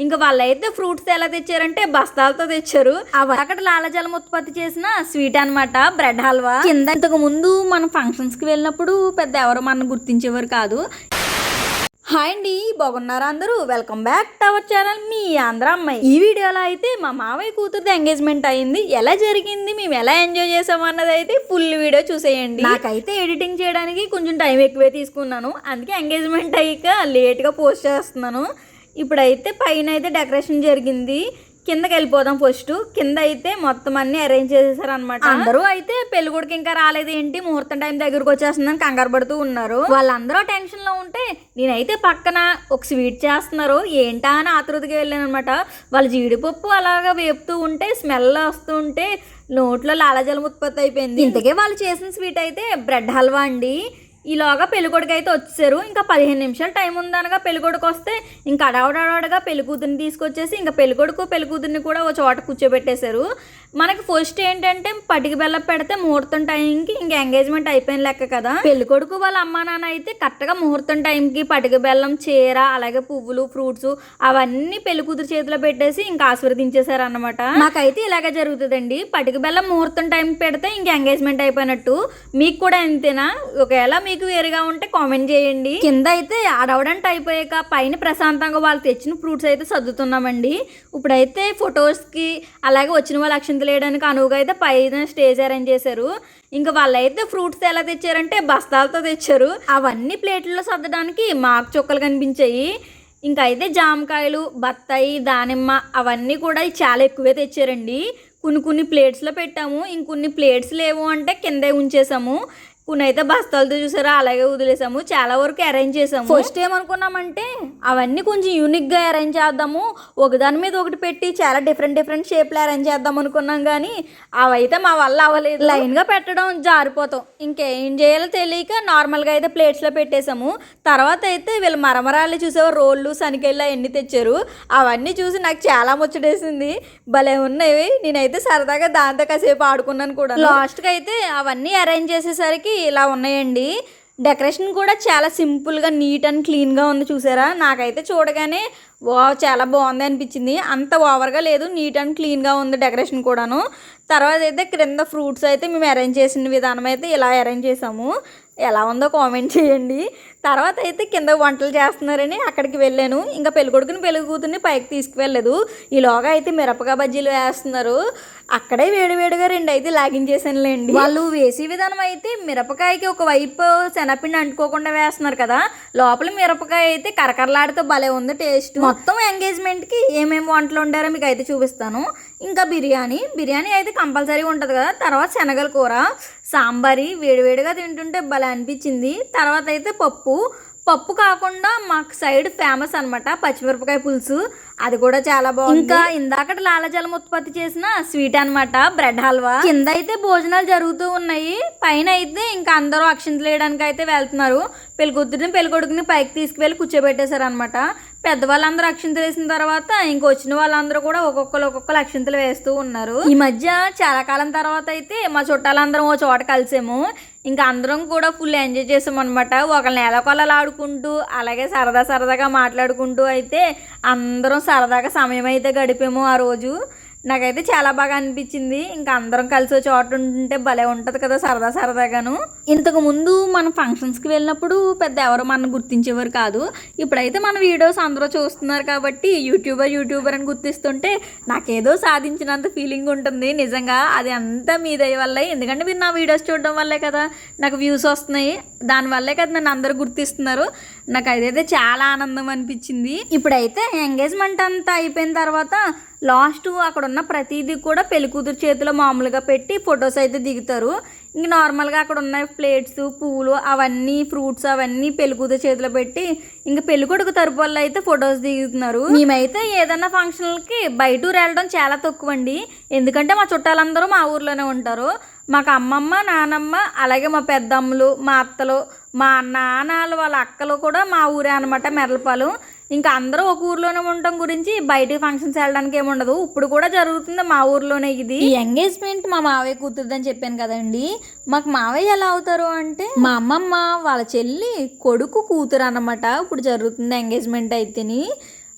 ఇంకా వాళ్ళైతే ఫ్రూట్స్ ఎలా తెచ్చారంటే బస్తాలతో తెచ్చారు. అక్కడ లాలాజలం ఉత్పత్తి చేసిన స్వీట్ అన్నమాట, బ్రెడ్ హల్వా. కింద ఇంతకు ముందు మనం ఫంక్షన్స్ కి వెళ్ళినప్పుడు పెద్ద ఎవరు మనం గుర్తించేవారు కాదు. హాయ్ అండి, బాగున్నారా అందరూ? Welcome back to our channel మీ ఆంధ్ర అమ్మాయి. ఈ వీడియోలో అయితే మా మావయ్య కూతురుది ఎంగేజ్మెంట్ అయింది, ఎలా జరిగింది, మేము ఎలా ఎంజాయ్ చేసాం అన్నది అయితే ఫుల్ వీడియో చూసేయండి. నాకైతే ఎడిటింగ్ చేయడానికి కొంచెం టైం ఎక్కువే తీసుకున్నాను, అందుకే ఎంగేజ్మెంట్ అయ్యాక లేట్గా పోస్ట్ చేస్తున్నాను. ఇప్పుడైతే పైన అయితే డెకరేషన్ జరిగింది, కిందకి వెళ్ళిపోదాం. ఫస్ట్ కింద అయితే మొత్తం అన్ని అరేంజ్ చేసేసారు అనమాట. అందరూ అయితే పెళ్ళికొడుకు ఇంకా రాలేదు ఏంటి, ముహూర్తం టైం దగ్గరకు వచ్చేస్తుందని కంగారు పడుతూ ఉన్నారు. వాళ్ళందరూ టెన్షన్ లో ఉంటే నేనైతే పక్కన ఒక స్వీట్ చేస్తున్నారు ఏంటా అని ఆతృతగా వెళ్ళాను అనమాట. వాళ్ళు జీడిపప్పు అలాగా వేపుతూ ఉంటే స్మెల్ వస్తూ ఉంటే నోట్లో లాలాజలం ఉత్పత్తి అయిపోయింది. ఇంతకే వాళ్ళు చేసిన స్వీట్ అయితే బ్రెడ్ హల్వా అండి. ఈలోగా పెళ్ళికొడుకు అయితే వచ్చేసారు. ఇంకా 15 నిమిషాలు టైం ఉందనగా పెళ్ళికొడుకు వస్తే ఇంకా అడవడగా పెళ్ళికూతురిని తీసుకొచ్చేసి ఇంకా పెళ్ళికొడుకు పెళ్ళికూతురిని కూడా ఒక చోట కూర్చోబెట్టేశారు. మనకి ఫస్ట్ ఏంటంటే పటికి బెల్లం పెడితే ముహూర్తం టైంకి ఇంకా ఎంగేజ్మెంట్ అయిపోయిన లెక్క కదా. పెళ్ళికొడుకు వాళ్ళ అమ్మా నాన్న అయితే కరెక్ట్గా ముహూర్తం టైంకి పటికి బెల్లం, చీర, అలాగే పువ్వులు, ఫ్రూట్స్ అవన్నీ పెళ్ళికూతురు చేతిలో పెట్టేసి ఇంకా ఆశీర్వదించేశారు అన్నమాట. నాకైతే ఇలాగే జరుగుతుందండి, పటికి బెల్లం ముహూర్తం టైం పెడితే ఇంకా ఎంగేజ్మెంట్ అయిపోయినట్టు. మీకు కూడా అంతేనా? ఒకవేళ మీకు వేరుగా ఉంటే కామెంట్ చేయండి. కింద అయితే అడవడంట అయిపోయాక పైన ప్రశాంతంగా వాళ్ళు తెచ్చిన ఫ్రూట్స్ అయితే సర్దుతున్నామండి. ఇప్పుడైతే ఫొటోస్కి అలాగే వచ్చిన వాళ్ళ అక్షంతలు వేయడానికి అనువుగా అయితే పైన స్టేజ్ అరేంజ్ చేశారు. ఇంకా వాళ్ళైతే ఫ్రూట్స్ ఎలా తెచ్చారంటే బస్తాలతో తెచ్చారు. అవన్నీ ప్లేట్లలో సర్దడానికి మాకు చుక్కలు కనిపించాయి. ఇంకా అయితే జామకాయలు, బత్తాయి, దానిమ్మ అవన్నీ కూడా చాలా ఎక్కువే తెచ్చారండి. కొన్ని ప్లేట్స్లో పెట్టాము, ఇంకొన్ని ప్లేట్స్ లేవు అంటే కిందే ఉంచేసాము. కొన్ని అయితే బస్తాలతో చూసారా అలాగే వదిలేసాము. చాలా వరకు అరేంజ్ చేసాము. ఫస్ట్ ఏమనుకున్నామంటే అవన్నీ కొంచెం యూనిక్గా అరేంజ్ చేద్దాము, ఒకదాని మీద ఒకటి పెట్టి చాలా డిఫరెంట్ షేప్లో అరేంజ్ చేద్దాం అనుకున్నాం. కానీ అవైతే మా వల్ల అవ్వలేదు. లైన్గా పెట్టడం జారిపోతాం, ఇంకేం చేయాలో తెలియక నార్మల్గా అయితే ప్లేట్స్లో పెట్టేసాము. తర్వాత అయితే వీళ్ళు మరమరాలు చూసేవారు, రోళ్ళు, శనికెళ్ళు అవన్నీ తెచ్చారు. అవన్నీ చూసి నాకు చాలా ముచ్చటేసింది, భలే ఉన్నాయి. నేనైతే సరదాగా దాంతో కాసేపు ఆడుకున్నాను కూడా. లాస్ట్గా అయితే అవన్నీ అరేంజ్ చేసేసరికి ఇలా ఉన్నాయండి. డెకరేషన్ కూడా చాలా సింపుల్గా, నీట్ అండ్ క్లీన్గా ఉంది. చూసారా? నాకైతే చూడగానే చాలా బాగుంది అనిపించింది. అంత ఓవర్గా లేదు, నీట్ అండ్ క్లీన్గా ఉంది డెకరేషన్ కూడాను. తర్వాత అయితే క్రింద ఫ్రూట్స్ అయితే మేము అరేంజ్ చేసిన విధానం అయితే ఇలా అరేంజ్ చేసాము. ఎలా ఉందో కామెంట్ చేయండి. తర్వాత అయితే కింద వంటలు చేస్తున్నారని అక్కడికి వెళ్ళాను. ఇంకా పెళ్ళికొడుకుని పెళ్ళికూతురిని పైకి తీసుకువెళ్ళలేదు. ఈలోగా అయితే మిరపకాయ బజ్జీలు వేస్తున్నారు. అక్కడే వేడివేడిగా 2 అయితే లాగించేసానులేండి. వాళ్ళు వేసే విధానం అయితే మిరపకాయకి ఒక వైపు శనగపిండి అంటుకోకుండా వేస్తున్నారు కదా, లోపల మిరపకాయ అయితే కరకరలాడితో భలే ఉంది టేస్ట్. మొత్తం ఎంగేజ్మెంట్కి ఏమేమి వంటలు ఉండారో మీకు అయితే చూపిస్తాను. ఇంకా బిర్యానీ అయితే కంపల్సరీ ఉంటుంది కదా. తర్వాత శనగల కూర, సాంబారి వేడివేడిగా తింటుంటే భలే అనిపించింది. తర్వాత అయితే పప్పు కాకుండా మాకు సైడ్ ఫేమస్ అనమాట పచ్చిమిరపకాయ పులుసు, అది కూడా చాలా బాగుంది. ఇంకా ఇందాక లాలాజలం ఉత్పత్తి చేసిన స్వీట్ అనమాట, బ్రెడ్ హల్వా. కింద అయితే భోజనాలు జరుగుతూ ఉన్నాయి. పైన అయితే ఇంకా అందరూ అక్షింతలు వేయడానికి అయితే వెళ్తున్నారు. పెళ్ళికూతురిని పెళ్ళికొడుకుని పైకి తీసుకువెళ్ళి కూర్చోబెట్టేశారు అనమాట. పెద్దవాళ్ళందరూ అక్షింతలు వేసిన తర్వాత ఇంక వచ్చిన వాళ్ళందరూ కూడా ఒక్కొక్కరు అక్షింతలు వేస్తూ ఉన్నారు. ఈ మధ్య చాలా కాలం తర్వాత అయితే మా చుట్టాలందరం ఓ చోట కలిసాము. ఇంకా అందరం కూడా ఫుల్ ఎంజాయ్ చేసాం అనమాట. ఒకళ్ళని ఎలకొలలు ఆడుకుంటూ అలాగే సరదాగా మాట్లాడుకుంటూ అయితే అందరం సరదాగా సమయం అయితే గడిపాము ఆ రోజు. నాకైతే చాలా బాగా అనిపించింది. ఇంకా అందరం కలిసి చోట ఉంటుంటే భలే ఉంటుంది కదా, సరదాగాను. ఇంతకు ముందు మనం ఫంక్షన్స్కి వెళ్ళినప్పుడు పెద్ద ఎవరు మనం గుర్తించేవారు కాదు. ఇప్పుడైతే మన వీడియోస్ అందరూ చూస్తున్నారు కాబట్టి యూట్యూబర్ అని గుర్తిస్తుంటే నాకేదో సాధించినంత ఫీలింగ్ ఉంటుంది. నిజంగా అది అంతా మీ దయ వల్లే, ఎందుకంటే మీరు నా వీడియోస్ చూడడం వల్లే కదా నాకు వ్యూస్ వస్తున్నాయి, దానివల్లే కదా నన్ను అందరూ గుర్తిస్తున్నారు. నాకు అదైతే చాలా ఆనందం అనిపించింది. ఇప్పుడైతే ఎంగేజ్మెంట్ అంతా అయిపోయిన తర్వాత లాస్ట్ అక్కడ ఉన్న ప్రతిదీ కూడా పెళ్ళికూతురు చేతిలో మామూలుగా పెట్టి ఫొటోస్ అయితే దిగుతారు. ఇంక నార్మల్గా అక్కడ ఉన్న ప్లేట్స్, పువ్వులు అవన్నీ, ఫ్రూట్స్ అవన్నీ పెళ్ళికూతురు చేతిలో పెట్టి ఇంకా పెళ్ళికొడుకు తరపు వాళ్ళు అయితే ఫొటోస్ దిగుతున్నారు. మేమైతే ఏదన్నా ఫంక్షన్లకి బయట ఊరు వెళ్ళడం చాలా తక్కువ అండి, ఎందుకంటే మా చుట్టాలందరూ మా ఊర్లోనే ఉంటారు. మాకు అమ్మమ్మ, నానమ్మ, అలాగే మా పెద్దమ్మలు, మా అత్తలు, మా నాన్నలు వాళ్ళ అక్కలు కూడా మా ఊరే అనమాట, మెర్లపాలెం. ఇంకా అందరూ ఒక ఊర్లోనే ఉండటం గురించి బయటికి ఫంక్షన్స్ వెళ్ళడానికి ఏముండదు. ఇప్పుడు కూడా జరుగుతుంది మా ఊర్లోనే ఇది. ఈ ఎంగేజ్మెంట్ మా మావయ్య కూతురుదని చెప్పాను కదండి. మాకు మావయ్య ఎలా అవుతారు అంటే మా అమ్మమ్మ వాళ్ళ చెల్లి కొడుకు కూతురు అన్నమాట. ఇప్పుడు జరుగుతుంది ఎంగేజ్మెంట్ అయితేని.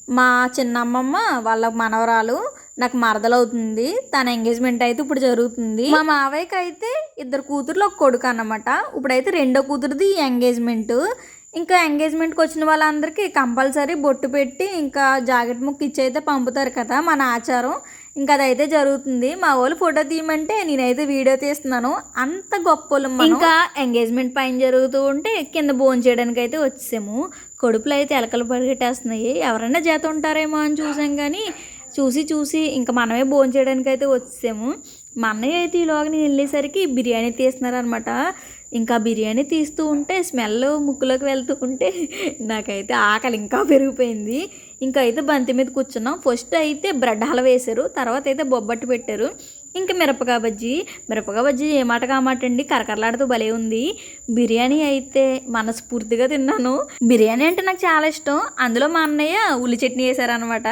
మా చిన్నమ్మమ్మ వాళ్ళ మనవరాలు నాకు మరదలవుతుంది. తన ఎంగేజ్మెంట్ అయితే ఇప్పుడు జరుగుతుంది. మా మావయ్యకి అయితే 2 కూతుర్లు 1 కొడుకు అన్నమాట. ఇప్పుడైతే 2వ కూతురుది ఎంగేజ్మెంట్. ఇంకా ఎంగేజ్మెంట్కి వచ్చిన వాళ్ళందరికీ కంపల్సరీ బొట్టు పెట్టి ఇంకా జాకెట్ ముక్క ఇచ్చి అయితే పంపుతారు కదా, మన ఆచారం. ఇంకా అదైతే జరుగుతుంది. మా వాళ్ళు ఫోటో తీయమంటే నేనైతే వీడియో తీస్తున్నాను. అంత గొప్పలు. ఇంకా ఎంగేజ్మెంట్ పైన జరుగుతూ ఉంటే కింద భోజనం చేయడానికి అయితే వచ్చేసాము. కడుపులో అయితే ఎలకలు పరిగెట్టేస్తున్నాయి. ఎవరైనా చేత ఉంటారేమో అని చూసాం, కానీ చూసి ఇంకా మనమే భోజనం చేయడానికి అయితే వచ్చేసాము. మా అన్నయ్య అయితే ఈలోగా నేను వెళ్ళేసరికి బిర్యానీ తీస్తున్నారనమాట. ఇంకా బిర్యానీ తీస్తూ ఉంటే స్మెల్ ముక్కులోకి వెళ్తూ ఉంటే నాకైతే ఆకలి ఇంకా పెరిగిపోయింది. ఇంకా అయితే బంతి మీద కూర్చున్నాం. ఫస్ట్ అయితే బ్రెడ్ హల్వా వేశారు, తర్వాత అయితే బొబ్బట్టు పెట్టారు. ఇంకా మిరపకాయ బజ్జీ ఏ మాట కామాట అండి, కరకరలాడుతూ భలే ఉంది. బిర్యానీ అయితే మనస్ఫూర్తిగా తిన్నాను. బిర్యానీ అంటే నాకు చాలా ఇష్టం. అందులో మా అన్నయ్య ఉల్లి చట్నీ వేసారనమాట.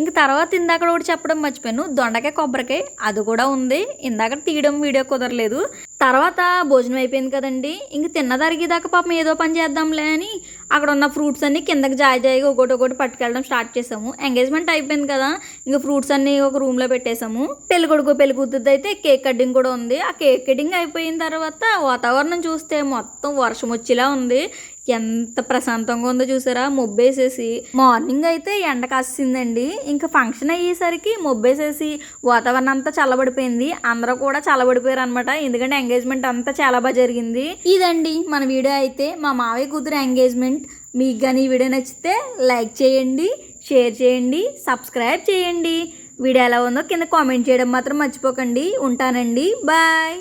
ఇంక తర్వాత ఇందాక ఒకటి చెప్పడం మర్చిపోయాను, దొండకాయ కొబ్బరికాయ అది కూడా ఉంది. ఇందాక తీయడం వీడియో కుదరలేదు. తర్వాత భోజనం అయిపోయింది కదండి, ఇంక తిన్నదరిగేదాకా పాపం ఏదో పని చేద్దాంలే అని అక్కడ ఉన్న ఫ్రూట్స్ అన్ని కిందకి జాయిగా ఒకటి పట్టుకెళ్ళడం స్టార్ట్ చేసాము. ఎంగేజ్మెంట్ అయిపోయింది కదా, ఇంకా ఫ్రూట్స్ అన్ని ఒక రూమ్లో పెట్టేసాము. పెళ్లి కొడుకు పెళ్లి కూతురు అయితే కేక్ కటింగ్ కూడా ఉంది. ఆ కేక్ కటింగ్ అయిపోయిన తర్వాత వాతావరణం చూస్తే మొత్తం వర్షం వచ్చేలా ఉంది. ఎంత ప్రశాంతంగా ఉందో చూసారా, మొబ్బేసేసి. మార్నింగ్ అయితే ఎండ కాసిందండి, ఇంకా ఫంక్షన్ అయ్యేసరికి మొబ్బేసేసి వాతావరణం అంతా చల్లబడిపోయింది. అందరూ కూడా చల్లబడిపోయారు అనమాట, ఎందుకంటే ఎంగేజ్మెంట్ అంతా చాలా బాగా జరిగింది. ఇదండి మన వీడియో అయితే, మా మావయ్య కూతురు ఎంగేజ్మెంట్. మీకు కానీ ఈ వీడియో నచ్చితే లైక్ చేయండి, షేర్ చేయండి, సబ్స్క్రైబ్ చేయండి. వీడియో ఎలా ఉందో కింద కామెంట్ చేయడం మాత్రం మర్చిపోకండి. ఉంటానండి, బాయ్.